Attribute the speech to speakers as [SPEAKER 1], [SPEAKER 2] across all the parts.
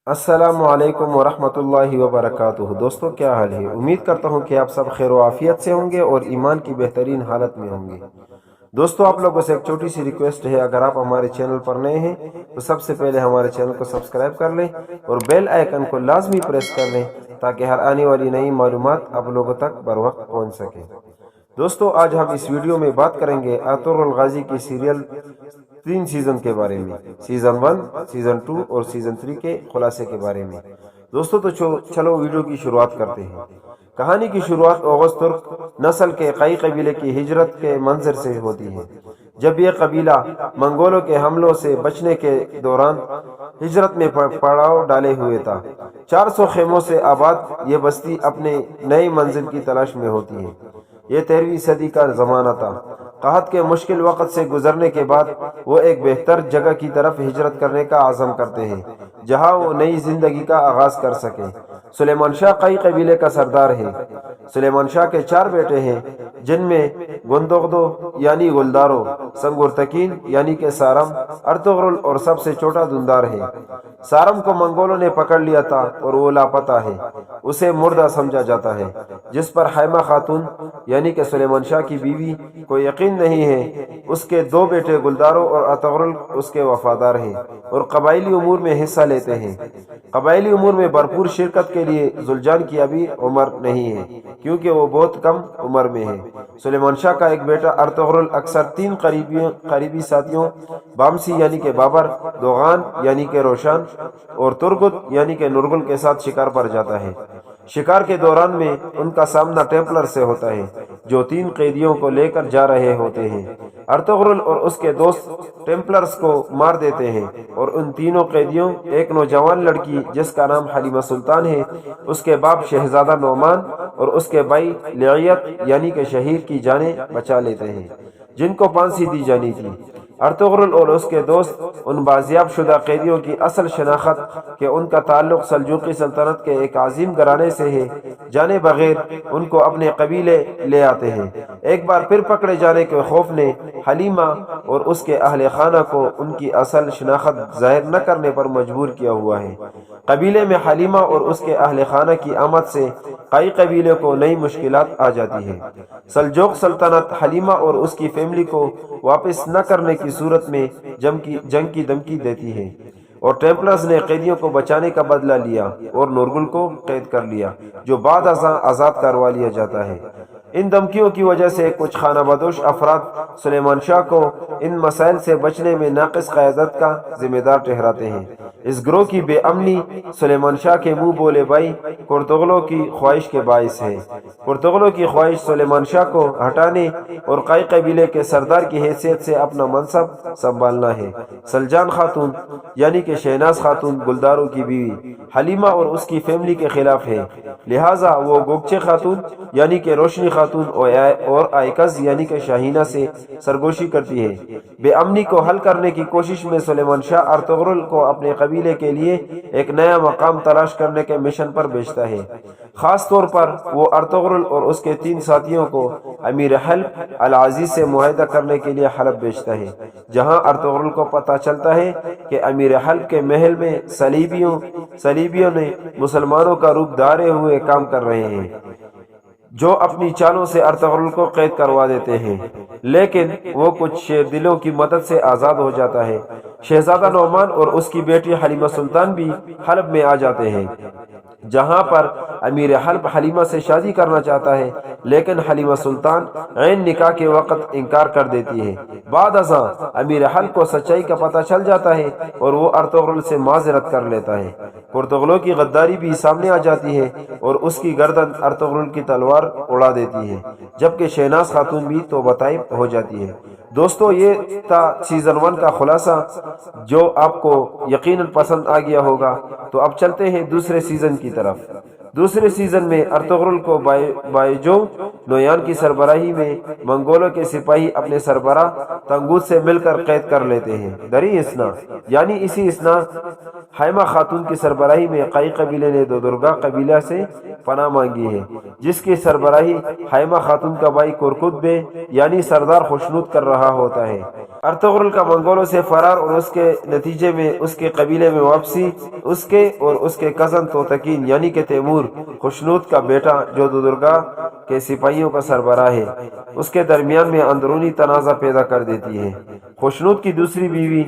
[SPEAKER 1] السلام علیکم ورحمۃ اللہ وبرکاتہ۔ دوستو کیا حال ہے؟ امید کرتا ہوں کہ آپ سب خیر و عافیت سے ہوں گے اور ایمان کی بہترین حالت میں ہوں گے۔ دوستو آپ لوگوں سے ایک چھوٹی سی ریکویسٹ ہے، اگر آپ ہمارے چینل پر نئے ہیں تو سب سے پہلے ہمارے چینل کو سبسکرائب کر لیں اور بیل آئیکن کو لازمی پریس کر لیں تاکہ ہر آنے والی نئی معلومات آپ لوگوں تک بر وقت پہنچ سکے۔ دوستو آج ہم اس ویڈیو میں بات کریں گے ارطغرل الغازی کی سیریل 3 سیزن کے بارے میں، سیزن 1، سیزن 2 اور سیزن 3 کے خلاصے کے بارے میں۔ دوستو تو چلو ویڈیو کی شروعات کرتے ہیں۔ کہانی کی شروعات اوغز ترک نسل کے قئی قبیلے کی ہجرت کے منظر سے ہوتی ہے، جب یہ قبیلہ منگولوں کے حملوں سے بچنے کے دوران ہجرت میں پڑاؤ ڈالے ہوئے تھا۔ 400 خیموں سے آباد یہ بستی اپنے نئی منزل کی تلاش میں ہوتی ہے۔ یہ 13ویں صدی کا زمانہ تھا۔ قحط کے مشکل وقت سے گزرنے کے بعد وہ ایک بہتر جگہ کی طرف ہجرت کرنے کا عزم کرتے ہیں جہاں وہ نئی زندگی کا آغاز کر سکیں۔ سلیمان شاہ قئی قبیلے کا سردار ہے۔ سلیمان شاہ کے 4 بیٹے ہیں، جن میں گندوغدو یعنی گلدارو، سنگورتکین یعنی کہ سارم، ارطغرل اور سب سے چھوٹا دندار ہے۔ سارم کو منگولوں نے پکڑ لیا تھا اور وہ لاپتہ ہے، اسے مردہ سمجھا جاتا ہے، جس پر حائمہ خاتون یعنی کہ سلیمان شاہ کی بیوی کو یقین نہیں ہے۔ اس کے 2 بیٹے گلدارو اور ارطغرل اس کے وفادار ہیں اور قبائلی امور میں حصہ لیتے ہیں۔ قبائلی امور میں بھرپور شرکت کے لیے زلجان کی ابھی عمر نہیں ہے، کیونکہ وہ بہت کم عمر میں ہے۔ سلیمان شاہ کا ایک بیٹا ارطغرل اکثر 3 قریبی ساتھیوں بامسی یعنی کہ بابر، دوغان یعنی کہ روشان اور ترگت یعنی کہ نرگل کے ساتھ شکار پر جاتا ہے۔ شکار کے دوران میں ان کا سامنا ٹیمپلر سے ہوتا ہے، جو 3 قیدیوں کو لے کر جا رہے ہوتے ہیں۔ ارطغرل اور اس کے دوست ٹیمپلرز کو مار دیتے ہیں اور ان تینوں قیدیوں، ایک نوجوان لڑکی جس کا نام حلیمہ سلطان ہے، اس کے باپ شہزادہ نعمان اور اس کے بھائی لعیت یعنی کہ شہیر کی جانیں بچا لیتے ہیں، جن کو پھانسی دی جانی تھی۔ ارطغرل اور اس کے دوست ان بازیاب شدہ قیدیوں کی اصل شناخت کہ ان کا تعلق سلجوقی سلطنت کے ایک عظیم گھرانے سے ہے جانے بغیر ان کو اپنے قبیلے لے آتے ہیں۔ ایک بار پھر پکڑے جانے کے خوف نے حلیمہ اور اس کے اہل خانہ کو ان کی اصل شناخت ظاہر نہ کرنے پر مجبور کیا ہوا ہے۔ قبیلے میں حلیمہ اور اس کے اہل خانہ کی آمد سے قئی قبیلے کو نئی مشکلات آ جاتی ہیں۔ سلجوق سلطنت حلیمہ اور اس کی فیملی کو واپس نہ کرنے کی صورت میں جنگ کی دھمکی دیتی ہے، اور ٹیمپلرز نے قیدیوں کو بچانے کا بدلہ لیا اور نورگل کو قید کر لیا، جو بعد ازاں آزاد کروا لیا جاتا ہے۔ ان دھمکیوں کی وجہ سے کچھ خانہ بدوش افراد سلیمان شاہ کو ان مسائل سے بچنے میں ناقص قیادت کا ذمہ دار ٹھہراتے ہیں۔ اس گروہ کی بے امنی سلیمان شاہ کے منہ بولے بھائی پرتغالوں کی خواہش کے باعث ہے۔ پرتغالوں کی خواہش سلیمان شاہ کو ہٹانے اور قئی قبیلے کے سردار کی حیثیت سے اپنا منصب سنبھالنا ہے۔ سلجان خاتون یعنی کہ شہناز خاتون گلدارو کی بیوی حلیمہ اور اس کی فیملی کے خلاف ہے، لہٰذا وہ گوگچے خاتون یعنی کہ روشنی خاتون اور آئکز یعنی کہ شاہینہ سے سرگوشی کرتی ہے۔ بے امنی کو حل کرنے کی کوشش میں سلیمان شاہ ارطغرل کو اپنے قبیلے کے لیے ایک نیا مقام تلاش کرنے کے مشن پر بھیجتا ہے۔ خاص طور پر وہ ارطغرل اور اس کے 3 ساتھیوں کو امیر حلب العزیز سے معاہدہ کرنے کے لیے حلب بھیجتا ہے، جہاں ارطغرل کو پتہ چلتا ہے کہ امیر حلب کے محل میں صلیبیوں نے مسلمانوں کا روپ دھارے ہوئے کام کر رہے ہیں، جو اپنی چالوں سے ارطغرل کو قید کروا دیتے ہیں، لیکن وہ کچھ شیر دلوں کی مدد سے آزاد ہو جاتا ہے۔ شہزادہ نعمان اور اس کی بیٹی حلیمہ سلطان بھی حلب میں آ جاتے ہیں، جہاں پر امیر حلب حلیمہ سے شادی کرنا چاہتا ہے، لیکن حلیمہ سلطان عین نکاح کے وقت انکار کر دیتی ہے۔ بعد ازاں امیر حلب کو سچائی کا پتہ چل جاتا ہے اور وہ ارطغرل سے معذرت کر لیتا ہے۔ پرتغالوں کی غداری بھی سامنے آ جاتی ہے اور اس کی گردن ارطغرل کی تلوار اڑا دیتی ہے، جبکہ شہناز خاتون بھی توبہ طائب ہو جاتی ہے۔ دوستو یہ تھا سیزن 1 کا خلاصہ، جو آپ کو یقیناً پسند آ گیا ہوگا۔ تو اب چلتے ہیں دوسرے سیزن کی طرف۔ دوسرے سیزن میں ارطغرل کو بائیجو نویان کی سربراہی میں منگولوں کے سپاہی اپنے سربراہ تنگوت سے مل کر قید کر لیتے ہیں۔ دری اسنا یعنی اسی اسنا حائمہ خاتون کی سربراہی میں قئی قبیلے نے دودرگا قبیلہ سے پناہ مانگی ہے، جس کی سربراہی حائمہ خاتون کا بھائی کرکت بے یعنی سردار خوشنود کر رہا ہوتا ہے۔ ارطغرل کا منگولوں سے فرار اور اس کے نتیجے میں اس کے قبیلے میں واپسی اس کے اور اس کے کزن توتکین یعنی کہ تیمور خوشنود کا بیٹا جو دودرگا کے سپاہیوں کا سربراہ ہے، اس کے درمیان میں اندرونی تنازع پیدا کر دیتی ہے۔ خوشنود کی دوسری بیوی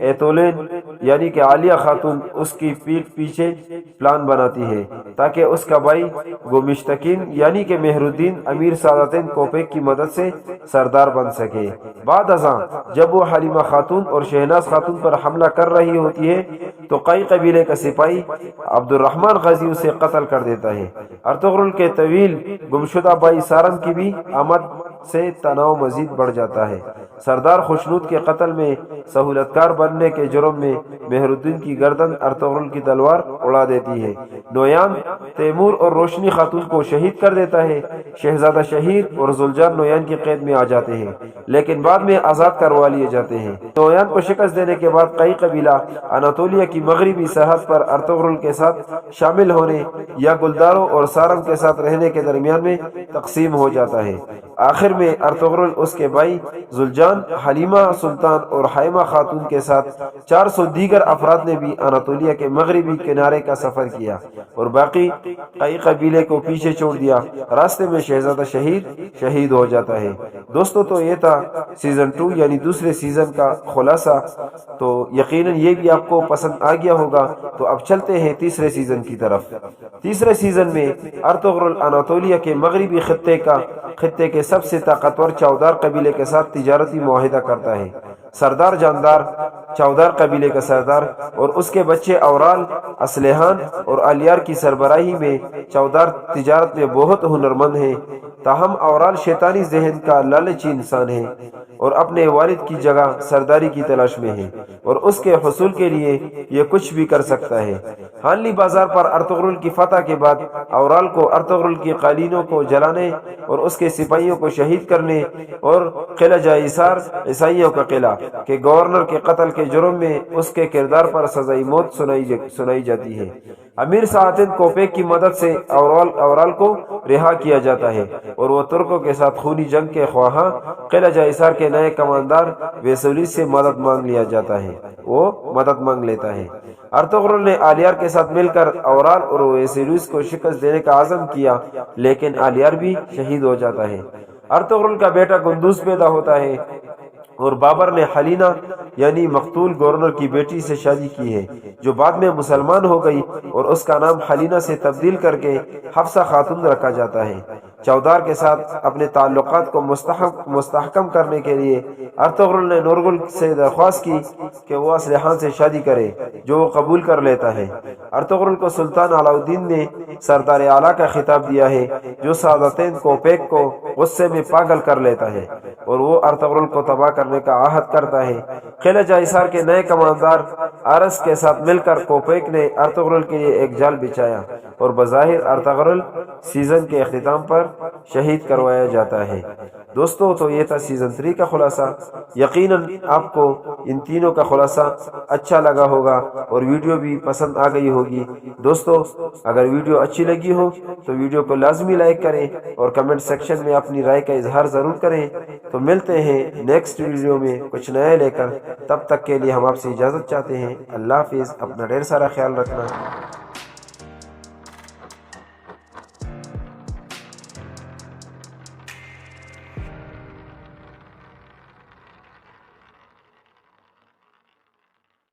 [SPEAKER 1] ایتولین یعنی کہ عالیہ خاتون اس کی پیٹھ پیچھے پلان بناتی ہے تاکہ اس کا بھائی گمشتکین یعنی کہ مہر الدین امیر سعادتین کوپیک کی مدد سے سردار بن سکے۔ بعد ازاں جب وہ حلیمہ خاتون اور شہناز خاتون پر حملہ کر رہی ہوتی ہے تو قئی قبیلے کا سپاہی عبد الرحمن غازی اسے قتل کر دیتا ہے۔ ارطغرل کے طویل گمشدہ بھائی سارم کی بھی آمد سے تناؤ مزید بڑھ جاتا ہے۔ سردار خوشنود کے قتل میں سہولت کار بننے کے جرم میں مہر الدین کی گردن ارطغرل کی تلوار اڑا دیتی ہے۔ نویان تیمور اور روشنی خاتون کو شہید کر دیتا ہے۔ شہزادہ شہیر اور زلجان نویان کی قید میں آ جاتے ہیں لیکن بعد میں آزاد کروا لیے جاتے ہیں۔ نویان کو شکست دینے کے بعد قئی قبیلہ اناطولیہ کی مغربی سرحد پر ارطغرل کے ساتھ شامل ہونے یا گلداروں اور سارم کے ساتھ رہنے کے درمیان میں تقسیم ہو جاتا ہے۔ آخر میں ارطغرل اس کے بھائی زلجان، حلیمہ سلطان اور حائمہ خاتون کے ساتھ 400 دیگر افراد نے بھی اناطولیہ کے مغربی کنارے کا سفر کیا اور باقی قئی قبیلے کو پیچھے چھوڑ دیا۔ راستے میں شہزادہ شہیر شہید ہو جاتا ہے۔ دوستو تو یہ تھا سیزن 2 یعنی دوسرے سیزن کا خلاصہ، تو یقیناً یہ بھی آپ کو پسند آ گیا ہوگا۔ تو اب چلتے ہیں تیسرے سیزن کی طرف۔ تیسرے سیزن میں ارطغرل اناطولیہ کے مغربی خطے کے سب سے طاقتور چودار قبیلے کے ساتھ تجارتی معاہدہ کرتا ہے۔ سردار جاندار چودار قبیلے کا سردار اور اس کے بچے اورال، اسلحان اور الیار کی سربراہی میں چودار تجارت میں بہت ہنرمند ہیں، تاہم اورال شیطانی ذہن کا لالچی انسان ہے اور اپنے والد کی جگہ سرداری کی تلاش میں ہے اور اس کے حصول کے لیے یہ کچھ بھی کر سکتا ہے۔ ہانلی بازار پر ارطغرل کی فتح کے بعد اورال کو ارطغرل کی قالینوں کو جلانے اور اس کے سپاہیوں کو شہید کرنے اور قلعہ جائیسار عیسائیوں کا قلعہ کے گورنر کے قتل کے جرم میں اس کے کردار پر سزائے موت سنائی جاتی ہے۔ امیر سعادتین کوپیک کی مدد سے اورال کو رہا کیا جاتا ہے اور وہ ترکوں کے ساتھ خونی جنگ کے خواہاں قلعہ جائیسار کے نئے کماندار ویسولیس سے مدد مانگ لیتا ہے۔ ارطغرل نے الیار کے ساتھ مل کر اورال اور ویسولیس کو شکست دینے کا عزم کیا لیکن الیار بھی شہید ہو جاتا ہے۔ ارطغرل کا بیٹا گندوز پیدا ہوتا ہے اور بابر نے حلینا یعنی مقتول گورنر کی بیٹی سے شادی کی ہے جو بعد میں مسلمان ہو گئی اور اس کا نام حلینا سے تبدیل کر کے حفصہ خاتون رکھا جاتا ہے۔ چودار کے ساتھ اپنے تعلقات کو مستحکم کرنے کے لیے ارطغرل نے نورگل سے درخواست کی کہ وہ اسلحان سے شادی کرے جو وہ قبول کر لیتا ہے۔ ارطغرل کو سلطان علاء الدین نے سردار اعلیٰ کا خطاب دیا ہے جو سعادتین کوپیک کو غصے میں پاگل کر لیتا ہے اور وہ ارطغرل کو تباہ کرنے کا عہد کرتا ہے۔ قلعہ جائیسار کے نئے کماندار ارس کے ساتھ مل کر کوپیک نے ارطغرل کے لیے ایک جال بچھایا اور بظاہر ارطغرل سیزن کے اختتام پر شہید کروایا جاتا ہے۔ دوستو تو یہ تھا سیزن 3 کا خلاصہ۔ یقیناً آپ کو ان تینوں کا خلاصہ اچھا لگا ہوگا اور ویڈیو بھی پسند آ گئی ہوگی۔ دوستو اگر ویڈیو اچھی لگی ہو تو ویڈیو کو لازمی لائک کریں اور کمنٹ سیکشن میں اپنی رائے کا اظہار ضرور کریں۔ تو ملتے ہیں نیکسٹ ویڈیو میں کچھ نیا لے کر، تب تک کے لیے ہم آپ سے اجازت چاہتے ہیں۔ اللہ حافظ، اپنا ڈھیر سارا خیال رکھنا۔